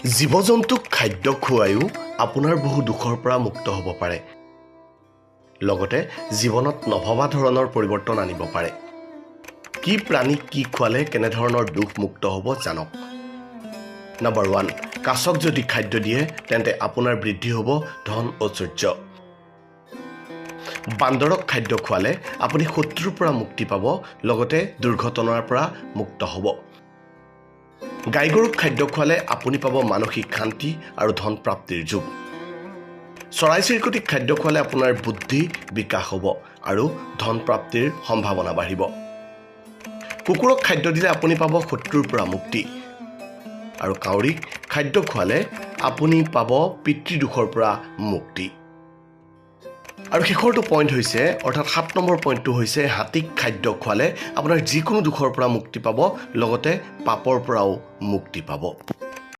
জীৱ-জন্তুক খাদ্য খুৱায়ো আপোনাৰ বহু দুখৰ পৰা মুক্ত হ'ব পাৰে। লগতে জীৱনত নভবা ধৰণৰ পৰিৱৰ্তন আনিব পাৰে। কি প্ৰাণীক কি খোৱালে কেনেধৰণৰ দুখ মুক্ত হ'ব জানক। নম্বৰ 1, কাছক যদি খাদ্য দিয়ে তেন্তে আপোনাৰ বৃদ্ধি হ'ব ধন ঐশ্বৰ্য। বান্দৰক খাদ্য খোৱালে আপুনি শত্ৰুৰ পৰা মুক্তি পাব, লগতে দুৰ্ঘটনাৰ পৰা মুক্ত হ'ব। গাই গৰুক খাদ্য খোৱালে আপুনি পাব মানসিক শান্তি আৰু ধন প্ৰাপ্তিৰ যোগ। চৰাই চিৰিকটিক খাদ্য খোৱালে আপোনাৰ বুদ্ধি বিকাশ হ'ব আৰু ধন প্ৰাপ্তিৰ সম্ভাৱনা বাঢ়িব। কুকুৰক খাদ্য দিলে আপুনি পাব শত্ৰুৰ পৰা মুক্তি। আৰু কাউৰীক খাদ্য খোৱালে আপুনি পাব পিতৃদোষৰ পৰা মুক্তি। আৰু শেষৰটো পইণ্ট হৈছে, অৰ্থাৎ 7 নম্বৰ পইণ্টটো হৈছে, হাতীক খাদ্য খোৱালে আপোনাৰ যিকোনো দুখৰ পৰা মুক্তি পাব, লগতে পাপৰ পৰাও মুক্তি পাব।